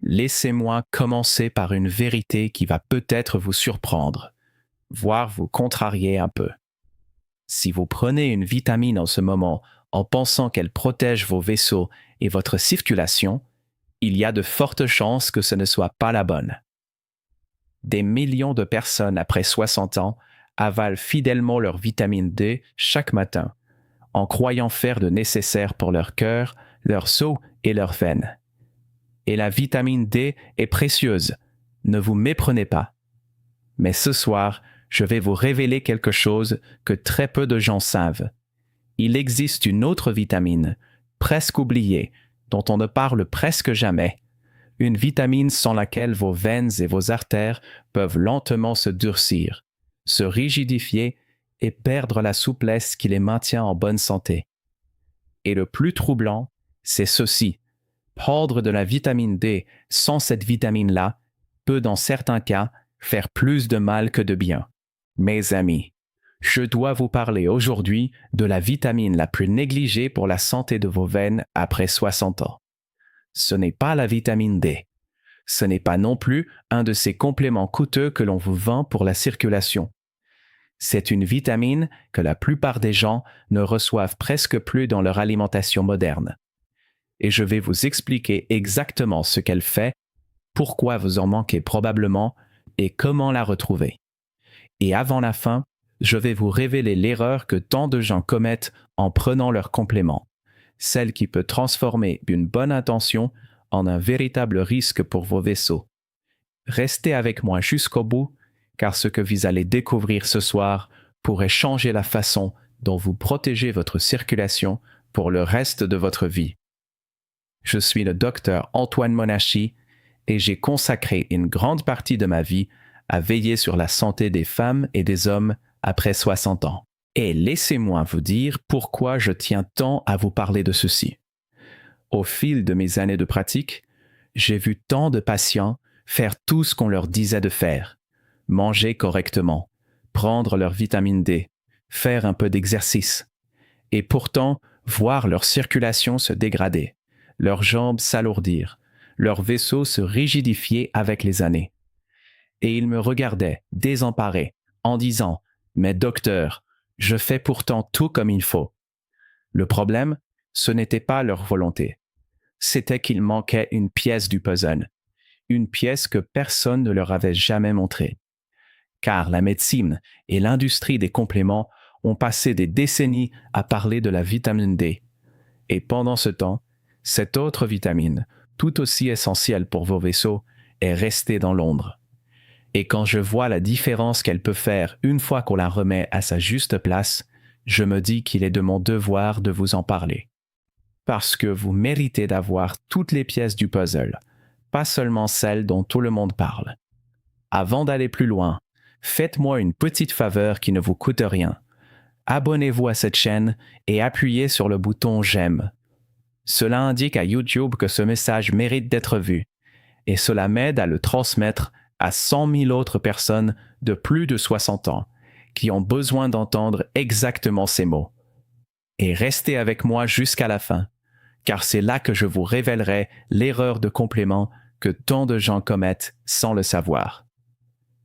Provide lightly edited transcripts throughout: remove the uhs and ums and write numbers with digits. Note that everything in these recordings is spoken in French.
Laissez-moi commencer par une vérité qui va peut-être vous surprendre, voire vous contrarier un peu. Si vous prenez une vitamine en ce moment en pensant qu'elle protège vos vaisseaux et votre circulation, il y a de fortes chances que ce ne soit pas la bonne. Des millions de personnes après 60 ans avalent fidèlement leur vitamine D chaque matin, en croyant faire le nécessaire pour leur cœur, leur os et leurs veines. Et la vitamine D est précieuse, ne vous méprenez pas. Mais ce soir, je vais vous révéler quelque chose que très peu de gens savent. Il existe une autre vitamine, presque oubliée, dont on ne parle presque jamais. Une vitamine sans laquelle vos veines et vos artères peuvent lentement se durcir, se rigidifier et perdre la souplesse qui les maintient en bonne santé. Et le plus troublant, c'est ceci. Prendre de la vitamine D sans cette vitamine-là peut dans certains cas faire plus de mal que de bien. Mes amis, je dois vous parler aujourd'hui de la vitamine la plus négligée pour la santé de vos veines après 60 ans. Ce n'est pas la vitamine D. Ce n'est pas non plus un de ces compléments coûteux que l'on vous vend pour la circulation. C'est une vitamine que la plupart des gens ne reçoivent presque plus dans leur alimentation moderne. Et je vais vous expliquer exactement ce qu'elle fait, pourquoi vous en manquez probablement et comment la retrouver. Et avant la fin, je vais vous révéler l'erreur que tant de gens commettent en prenant leur complément, celle qui peut transformer une bonne intention en un véritable risque pour vos vaisseaux. Restez avec moi jusqu'au bout, car ce que vous allez découvrir ce soir pourrait changer la façon dont vous protégez votre circulation pour le reste de votre vie. Je suis le docteur Antoine Monachie et j'ai consacré une grande partie de ma vie à veiller sur la santé des femmes et des hommes après 60 ans. Et laissez-moi vous dire pourquoi je tiens tant à vous parler de ceci. Au fil de mes années de pratique, j'ai vu tant de patients faire tout ce qu'on leur disait de faire. Manger correctement, prendre leur vitamine D, faire un peu d'exercice. Et pourtant, voir leur circulation se dégrader, leurs jambes s'alourdir, leurs vaisseaux se rigidifier avec les années. Et ils me regardaient, désemparés, en disant « Mais docteur, je fais pourtant tout comme il faut. » Le problème, ce n'était pas leur volonté. C'était qu'il manquait une pièce du puzzle, une pièce que personne ne leur avait jamais montrée. Car la médecine et l'industrie des compléments ont passé des décennies à parler de la vitamine D. Et pendant ce temps, cette autre vitamine, tout aussi essentielle pour vos vaisseaux, est restée dans l'ombre. Et quand je vois la différence qu'elle peut faire une fois qu'on la remet à sa juste place, je me dis qu'il est de mon devoir de vous en parler. Parce que vous méritez d'avoir toutes les pièces du puzzle, pas seulement celles dont tout le monde parle. Avant d'aller plus loin, faites-moi une petite faveur qui ne vous coûte rien. Abonnez-vous à cette chaîne et appuyez sur le bouton « J'aime ». Cela indique à YouTube que ce message mérite d'être vu, et cela m'aide à le transmettre à 100 000 autres personnes de plus de 60 ans qui ont besoin d'entendre exactement ces mots. Et restez avec moi jusqu'à la fin, car c'est là que je vous révélerai l'erreur de complément que tant de gens commettent sans le savoir.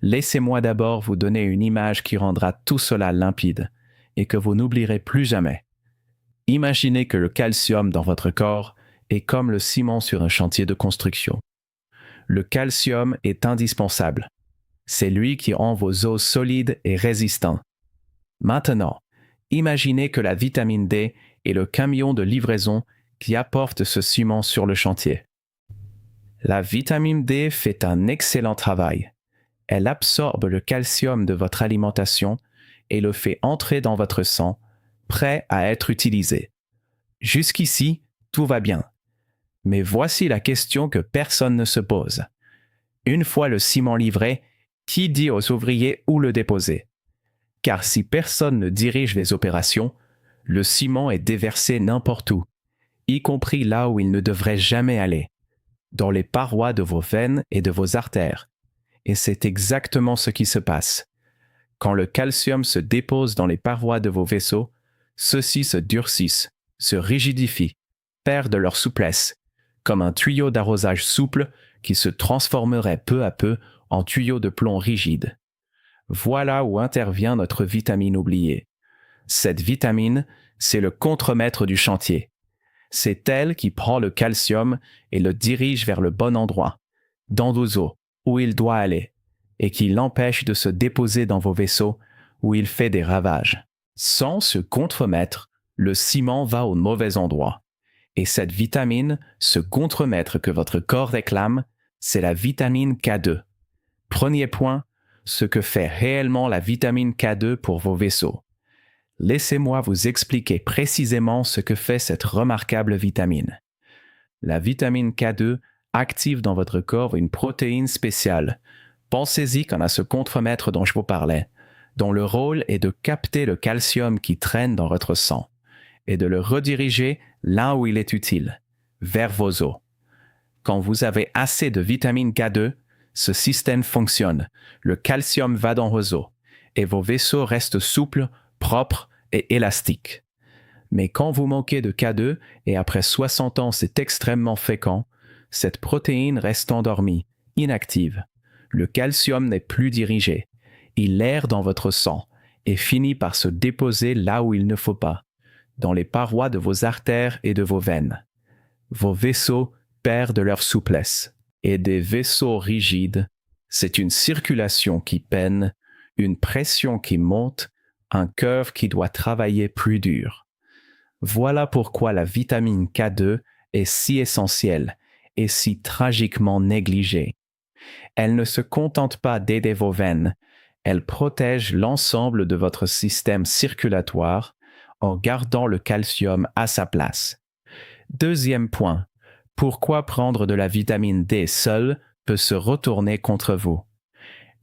Laissez-moi d'abord vous donner une image qui rendra tout cela limpide et que vous n'oublierez plus jamais. Imaginez que le calcium dans votre corps est comme le ciment sur un chantier de construction. Le calcium est indispensable. C'est lui qui rend vos os solides et résistants. Maintenant, imaginez que la vitamine D est le camion de livraison qui apporte ce ciment sur le chantier. La vitamine D fait un excellent travail. Elle absorbe le calcium de votre alimentation et le fait entrer dans votre sang, prêt à être utilisé. Jusqu'ici, tout va bien. Mais voici la question que personne ne se pose. Une fois le ciment livré, qui dit aux ouvriers où le déposer? Car si personne ne dirige les opérations, le ciment est déversé n'importe où, y compris là où il ne devrait jamais aller, dans les parois de vos veines et de vos artères. Et c'est exactement ce qui se passe. Quand le calcium se dépose dans les parois de vos vaisseaux, ceux-ci se durcissent, se rigidifient, perdent leur souplesse, comme un tuyau d'arrosage souple qui se transformeraient peu à peu en tuyaux de plomb rigides. Voilà où intervient notre vitamine oubliée. Cette vitamine, c'est le contremaître du chantier. C'est elle qui prend le calcium et le dirige vers le bon endroit, dans vos os, où il doit aller, et qui l'empêche de se déposer dans vos vaisseaux, où il fait des ravages. Sans ce contremaître, le ciment va au mauvais endroit. Et cette vitamine, ce contremaître que votre corps réclame, c'est la vitamine K2. Premier point, ce que fait réellement la vitamine K2 pour vos vaisseaux. Laissez-moi vous expliquer précisément ce que fait cette remarquable vitamine. La vitamine K2 active dans votre corps une protéine spéciale. Pensez-y comme à ce contremaître dont je vous parlais, dont le rôle est de capter le calcium qui traîne dans votre sang et de le rediriger là où il est utile, vers vos os. Quand vous avez assez de vitamine K2, ce système fonctionne, le calcium va dans vos os et vos vaisseaux restent souples, propres et élastiques. Mais quand vous manquez de K2 et après 60 ans c'est extrêmement fréquent, cette protéine reste endormie, inactive. Le calcium n'est plus dirigé. Il erre dans votre sang et finit par se déposer là où il ne faut pas, dans les parois de vos artères et de vos veines. Vos vaisseaux perdent leur souplesse. Et des vaisseaux rigides, c'est une circulation qui peine, une pression qui monte, un cœur qui doit travailler plus dur. Voilà pourquoi la vitamine K2 est si essentielle et si tragiquement négligée. Elle ne se contente pas d'aider vos veines, elle protège l'ensemble de votre système circulatoire en gardant le calcium à sa place. Deuxième point, pourquoi prendre de la vitamine D seule peut se retourner contre vous.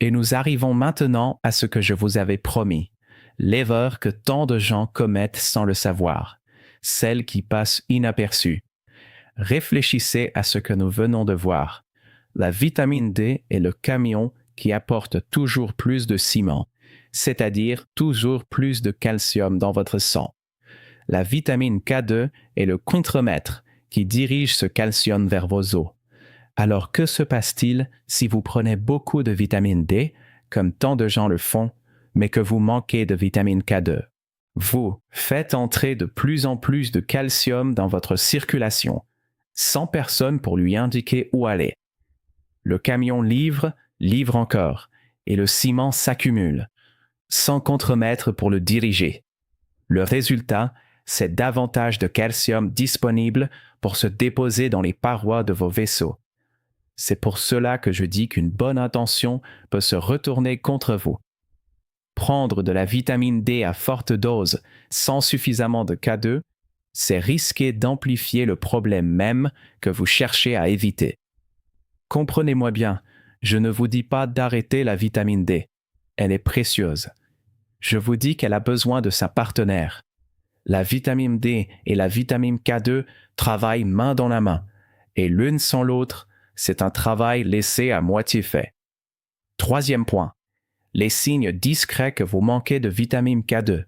Et nous arrivons maintenant à ce que je vous avais promis, l'erreur que tant de gens commettent sans le savoir, celle qui passe inaperçue. Réfléchissez à ce que nous venons de voir. La vitamine D est le camion qui apporte toujours plus de ciment, c'est-à-dire toujours plus de calcium dans votre sang. La vitamine K2 est le contremaître qui dirige ce calcium vers vos os. Alors que se passe-t-il si vous prenez beaucoup de vitamine D, comme tant de gens le font, mais que vous manquez de vitamine K2? Vous faites entrer de plus en plus de calcium dans votre circulation, sans personne pour lui indiquer où aller. Le camion livre encore, et le ciment s'accumule, sans contremaître pour le diriger. Le résultat, c'est davantage de calcium disponible pour se déposer dans les parois de vos vaisseaux. C'est pour cela que je dis qu'une bonne intention peut se retourner contre vous. Prendre de la vitamine D à forte dose sans suffisamment de K2, c'est risquer d'amplifier le problème même que vous cherchez à éviter. Comprenez-moi bien, je ne vous dis pas d'arrêter la vitamine D. Elle est précieuse. Je vous dis qu'elle a besoin de sa partenaire. La vitamine D et la vitamine K2 travaillent main dans la main, et l'une sans l'autre, c'est un travail laissé à moitié fait. Troisième point, les signes discrets que vous manquez de vitamine K2.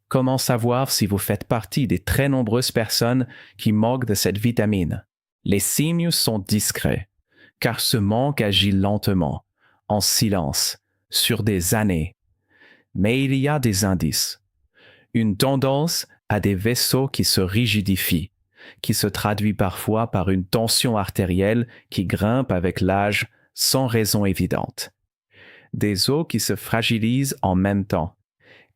Comment savoir si vous faites partie des très nombreuses personnes qui manquent de cette vitamine? Les signes sont discrets, car ce manque agit lentement, en silence, sur des années. Mais il y a des indices. Une tendance à des vaisseaux qui se rigidifient, qui se traduit parfois par une tension artérielle qui grimpe avec l'âge sans raison évidente. Des os qui se fragilisent en même temps,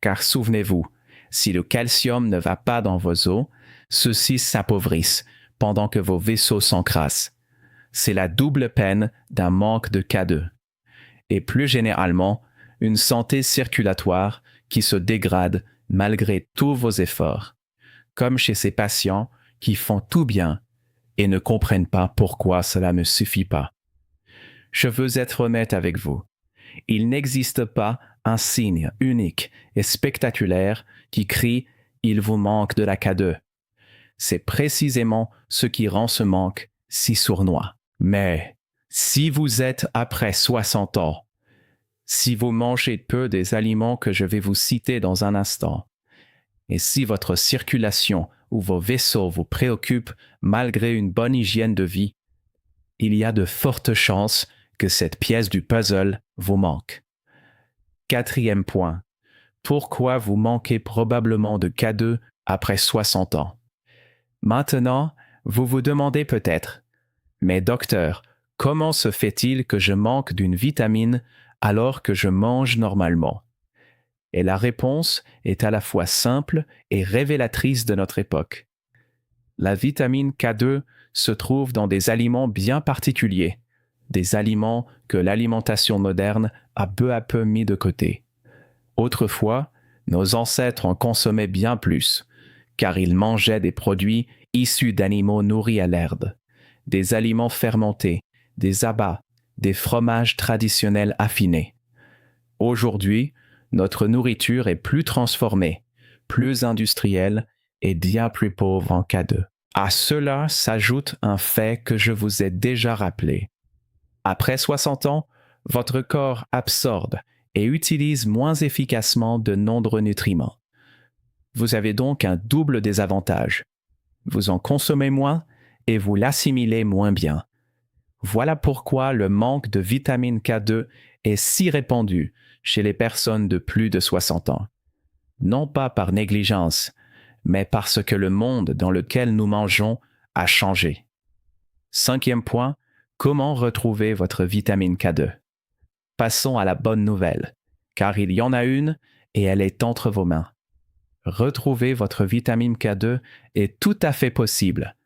car souvenez-vous, si le calcium ne va pas dans vos os, ceux-ci s'appauvrissent pendant que vos vaisseaux s'encrassent. C'est la double peine d'un manque de K2. Et plus généralement, une santé circulatoire qui se dégrade malgré tous vos efforts, comme chez ces patients qui font tout bien et ne comprennent pas pourquoi cela ne suffit pas. Je veux être honnête avec vous. Il n'existe pas un signe unique et spectaculaire qui crie « Il vous manque de la K2 ». C'est précisément ce qui rend ce manque si sournois. Mais si vous êtes après 60 ans, si vous mangez peu des aliments que je vais vous citer dans un instant, et si votre circulation ou vos vaisseaux vous préoccupent malgré une bonne hygiène de vie, il y a de fortes chances que cette pièce du puzzle vous manque. 4e point. Pourquoi vous manquez probablement de K2 après 60 ans? Maintenant, vous vous demandez peut-être, mais docteur, comment se fait-il que je manque d'une vitamine alors que je mange normalement? Et la réponse est à la fois simple et révélatrice de notre époque. La vitamine K2 se trouve dans des aliments bien particuliers, des aliments que l'alimentation moderne a peu à peu mis de côté. Autrefois, nos ancêtres en consommaient bien plus, car ils mangeaient des produits issus d'animaux nourris à l'herbe, des aliments fermentés, des abats, des fromages traditionnels affinés. Aujourd'hui, notre nourriture est plus transformée, plus industrielle et bien plus pauvre en K2. À cela s'ajoute un fait que je vous ai déjà rappelé. Après 60 ans, votre corps absorbe et utilise moins efficacement de nombreux nutriments. Vous avez donc un double désavantage. Vous en consommez moins et vous l'assimilez moins bien. Voilà pourquoi le manque de vitamine K2 est si répandu chez les personnes de plus de 60 ans. Non pas par négligence, mais parce que le monde dans lequel nous mangeons a changé. 5e point, comment retrouver votre vitamine K2? Passons à la bonne nouvelle, car il y en a une et elle est entre vos mains. Retrouver votre vitamine K2 est tout à fait possible,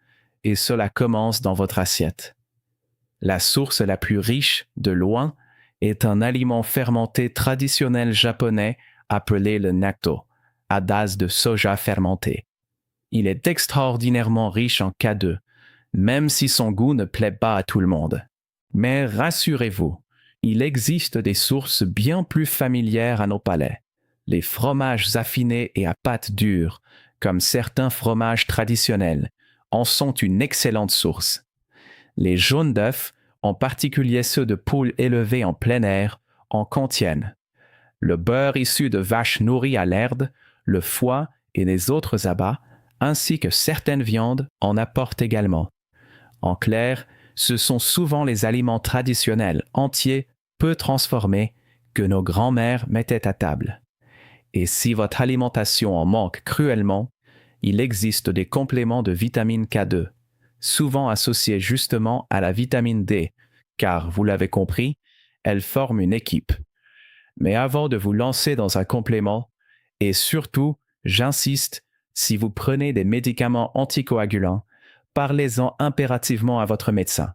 et cela commence dans votre assiette. La source la plus riche, de loin, est un aliment fermenté traditionnel japonais appelé le natto, à base de soja fermenté. Il est extraordinairement riche en K2, même si son goût ne plaît pas à tout le monde. Mais rassurez-vous, il existe des sources bien plus familières à nos palais. Les fromages affinés et à pâte dure, comme certains fromages traditionnels, en sont une excellente source. Les jaunes d'œufs, en particulier ceux de poules élevées en plein air, en contiennent. Le beurre issu de vaches nourries à l'herbe, le foie et les autres abats, ainsi que certaines viandes, en apportent également. En clair, ce sont souvent les aliments traditionnels, entiers, peu transformés, que nos grands-mères mettaient à table. Et si votre alimentation en manque cruellement, il existe des compléments de vitamine K2, souvent associés justement à la vitamine D, car, vous l'avez compris, elles forment une équipe. Mais avant de vous lancer dans un complément, et surtout, j'insiste, si vous prenez des médicaments anticoagulants, parlez-en impérativement à votre médecin,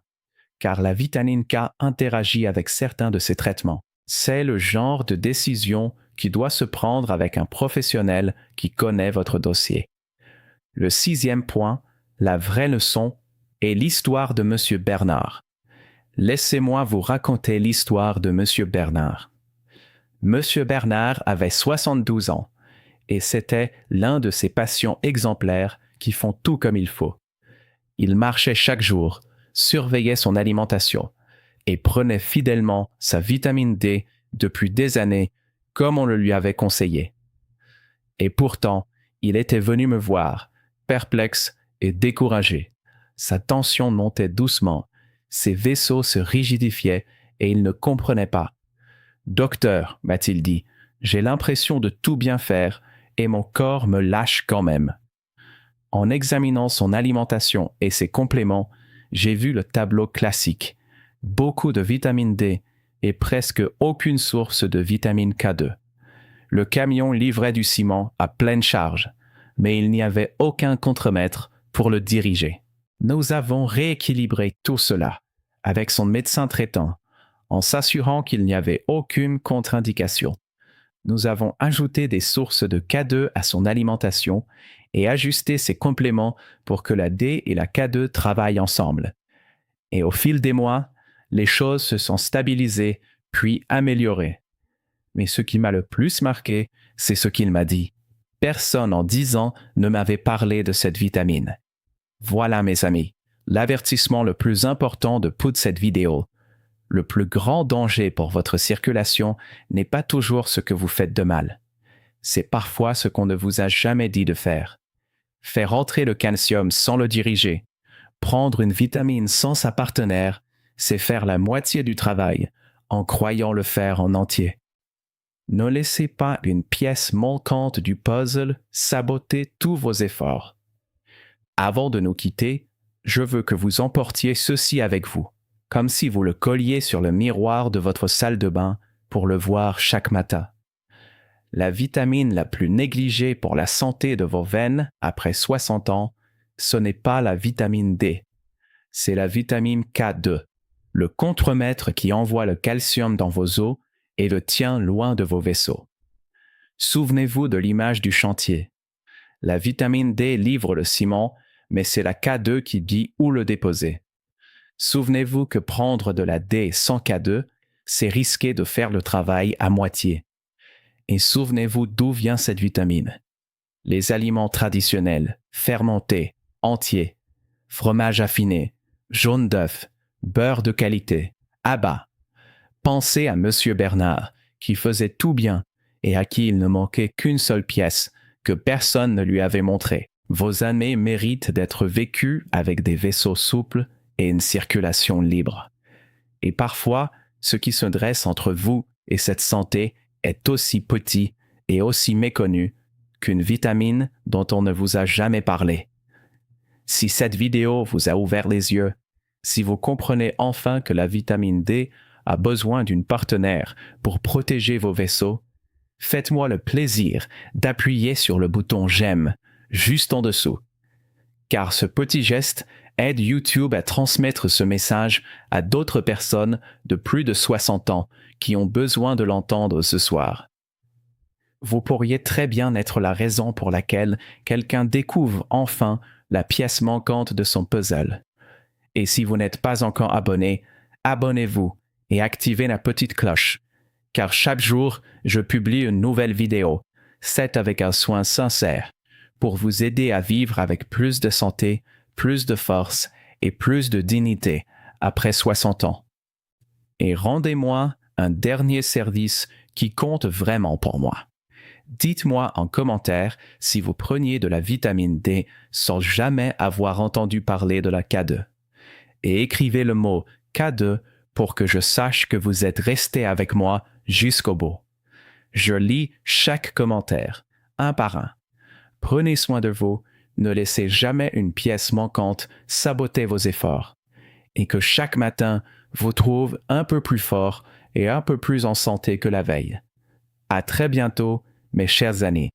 car la vitamine K interagit avec certains de ces traitements. C'est le genre de décision qui doit se prendre avec un professionnel qui connaît votre dossier. Le 6e point, la vraie leçon, est l'histoire de M. Bernard. Laissez-moi vous raconter l'histoire de M. Bernard. M. Bernard avait 72 ans et c'était l'un de ces patients exemplaires qui font tout comme il faut. Il marchait chaque jour, surveillait son alimentation et prenait fidèlement sa vitamine D depuis des années comme on le lui avait conseillé. Et pourtant, il était venu me voir, perplexe et découragé. Sa tension montait doucement, ses vaisseaux se rigidifiaient et il ne comprenait pas. « Docteur, m'a-t-il dit, j'ai l'impression de tout bien faire et mon corps me lâche quand même. » En examinant son alimentation et ses compléments, j'ai vu le tableau classique. Beaucoup de vitamine D et presque aucune source de vitamine K2. Le camion livrait du ciment à pleine charge, mais il n'y avait aucun contremaître pour le diriger. Nous avons rééquilibré tout cela avec son médecin traitant, en s'assurant qu'il n'y avait aucune contre-indication. Nous avons ajouté des sources de K2 à son alimentation et ajusté ses compléments pour que la D et la K2 travaillent ensemble. Et au fil des mois, les choses se sont stabilisées puis améliorées. Mais ce qui m'a le plus marqué, c'est ce qu'il m'a dit. Personne en 10 ans ne m'avait parlé de cette vitamine. Voilà, mes amis, l'avertissement le plus important de toute cette vidéo. Le plus grand danger pour votre circulation n'est pas toujours ce que vous faites de mal. C'est parfois ce qu'on ne vous a jamais dit de faire. Faire entrer le calcium sans le diriger, prendre une vitamine sans sa partenaire c'est faire la moitié du travail en croyant le faire en entier. Ne laissez pas une pièce manquante du puzzle saboter tous vos efforts. Avant de nous quitter, je veux que vous emportiez ceci avec vous, comme si vous le colliez sur le miroir de votre salle de bain pour le voir chaque matin. La vitamine la plus négligée pour la santé de vos veines après 60 ans, ce n'est pas la vitamine D, c'est la vitamine K2, le contremaître qui envoie le calcium dans vos os et le tient loin de vos vaisseaux. Souvenez-vous de l'image du chantier. La vitamine D livre le ciment, mais c'est la K2 qui dit où le déposer. Souvenez-vous que prendre de la D sans K2, c'est risquer de faire le travail à moitié. Et souvenez-vous d'où vient cette vitamine. Les aliments traditionnels, fermentés, entiers, fromage affiné, jaune d'œuf, beurre de qualité, à bas. Pensez à Monsieur Bernard, qui faisait tout bien et à qui il ne manquait qu'une seule pièce que personne ne lui avait montrée. Vos années méritent d'être vécues avec des vaisseaux souples et une circulation libre. Et parfois, ce qui se dresse entre vous et cette santé est aussi petit et aussi méconnu qu'une vitamine dont on ne vous a jamais parlé. Si cette vidéo vous a ouvert les yeux, si vous comprenez enfin que la vitamine D a besoin d'une partenaire pour protéger vos vaisseaux, faites-moi le plaisir d'appuyer sur le bouton j'aime juste en dessous. Car ce petit geste aide YouTube à transmettre ce message à d'autres personnes de plus de 60 ans qui ont besoin de l'entendre ce soir. Vous pourriez très bien être la raison pour laquelle quelqu'un découvre enfin la pièce manquante de son puzzle. Et si vous n'êtes pas encore abonné, abonnez-vous et activez la petite cloche, car chaque jour, je publie une nouvelle vidéo, faite avec un soin sincère, pour vous aider à vivre avec plus de santé, plus de force et plus de dignité après 60 ans. Et rendez-moi un dernier service qui compte vraiment pour moi. Dites-moi en commentaire si vous preniez de la vitamine D sans jamais avoir entendu parler de la K2. Et écrivez le mot K2 pour que je sache que vous êtes resté avec moi jusqu'au bout. Je lis chaque commentaire, un par un. Prenez soin de vous, ne laissez jamais une pièce manquante saboter vos efforts. Et que chaque matin vous trouve un peu plus fort et un peu plus en santé que la veille. À très bientôt, mes chers amis.